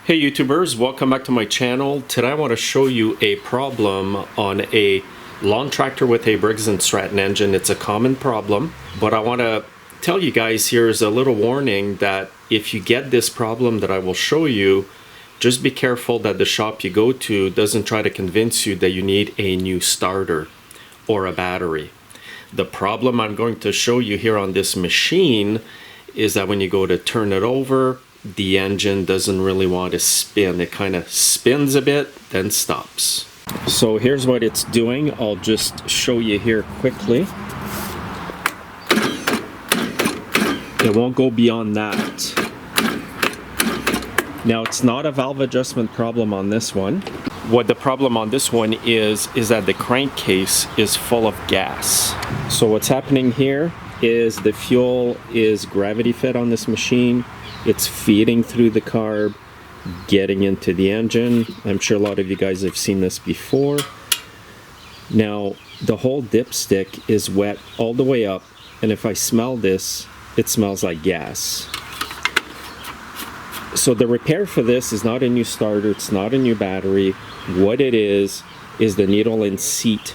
Hey YouTubers, welcome back to my channel. Today I want to show you a problem on a lawn tractor with a Briggs & Stratton engine. It's a common problem, but I want to tell you guys here is a little warning that if you get this problem that I will show you, just be careful that the shop you go to doesn't try to convince you that you need a new starter or a battery. The problem I'm going to show you here on this machine is that when you go to turn it over, the engine doesn't really want to spin. It kind of spins a bit, then stops. So here's what it's doing. I'll just show you here quickly. It won't go beyond that. Now it's not a valve adjustment problem on this one. What the problem on this one is that the crankcase is full of gas. So what's happening here is the fuel is gravity fed on this machine. It's feeding through the carb, getting into the engine. I'm sure a lot of you guys have seen this before. Now, the whole dipstick is wet all the way up, and if I smell this, it smells like gas. So the repair for this is not a new starter, it's not a new battery. What it is the needle and seat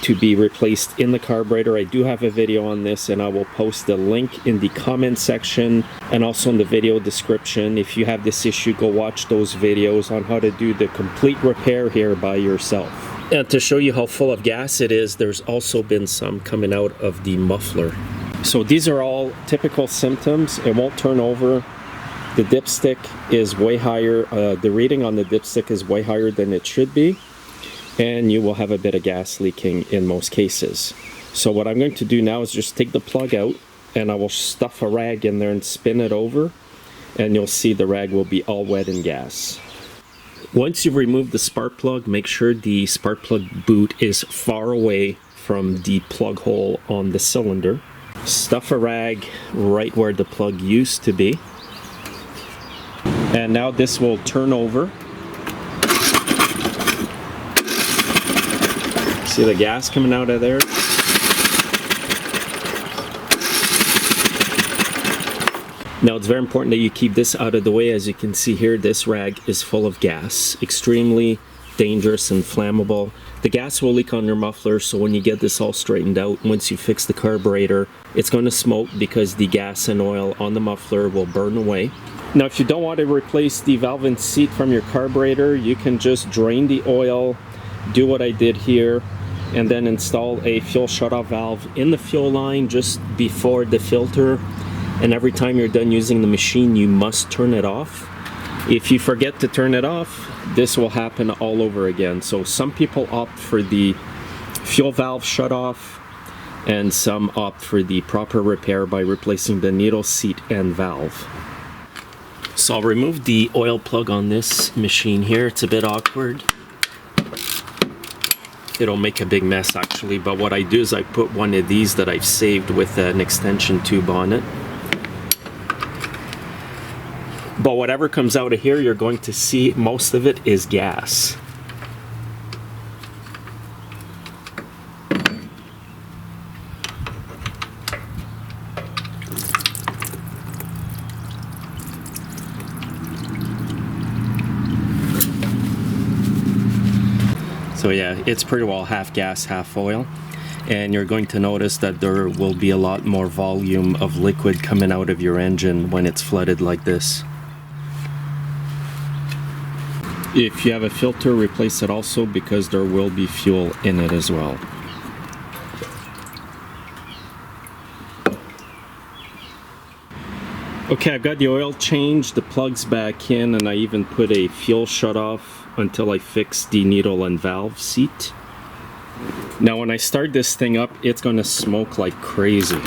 to be replaced in the carburetor. I do have a video on this and I will post the link in the comment section and also in the video description. If you have this issue, go watch those videos on how to do the complete repair here by yourself. And to show you how full of gas it is, there's also been some coming out of the muffler. So these are all typical symptoms. It won't turn over. The dipstick is way higher. The reading on the dipstick is way higher than it should be. And you will have a bit of gas leaking in most cases. So what I'm going to do now is just take the plug out and I will stuff a rag in there and spin it over, and you'll see the rag will be all wet in gas. Once you've removed the spark plug, make sure the spark plug boot is far away from the plug hole on the cylinder. Stuff a rag right where the plug used to be. And now this will turn over. See the gas coming out of there? Now it's very important that you keep this out of the way. As you can see here, this rag is full of gas. Extremely dangerous and flammable. The gas will leak on your muffler, so when you get this all straightened out, once you fix the carburetor, it's going to smoke because the gas and oil on the muffler will burn away. Now if you don't want to replace the valve and seat from your carburetor, you can just drain the oil, do what I did here, and then install a fuel shutoff valve in the fuel line just before the filter. And every time you're done using the machine, you must turn it off. If you forget to turn it off, this will happen all over again. So some people opt for the fuel valve shutoff, and some opt for the proper repair by replacing the needle, seat, and valve. So I'll remove the oil plug on this machine here. It's a bit awkward. It'll make a big mess actually, but what I do is I put one of these that I've saved with an extension tube on it. But whatever comes out of here, you're going to see most of it is gas. So yeah, it's pretty well half gas, half oil. And you're going to notice that there will be a lot more volume of liquid coming out of your engine when it's flooded like this. If you have a filter, replace it also, because there will be fuel in it as well. Okay, I've got the oil changed, the plug's back in, and I even put a fuel shutoff until I fix the needle and valve seat. Now when I start this thing up, it's going to smoke like crazy.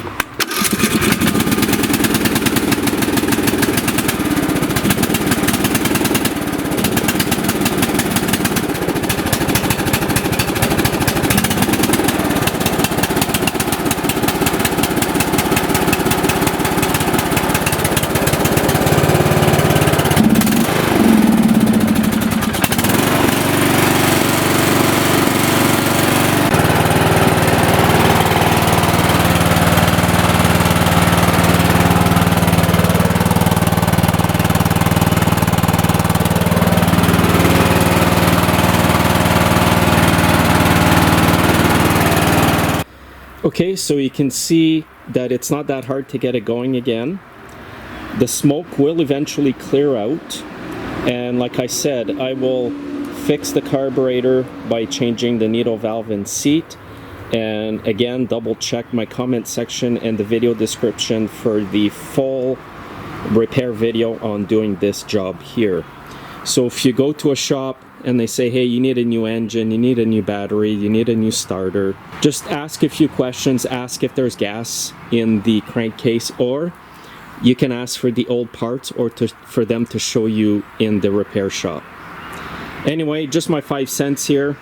Okay, so you can see that it's not that hard to get it going again. The smoke will eventually clear out, and like I said, I will fix the carburetor by changing the needle valve and seat. And again, double check my comment section and the video description for the full repair video on doing this job here. So if you go to a shop and they say, hey, you need a new engine, you need a new battery, you need a new starter, just ask a few questions. Ask if there's gas in the crankcase, or you can ask for the old parts, or for them to show you in the repair shop. Anyway, just my 5 cents here.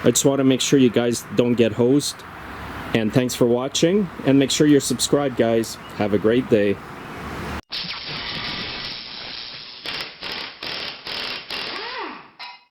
I just want to make sure you guys don't get hosed. And thanks for watching, and make sure you're subscribed, guys. Have a great day.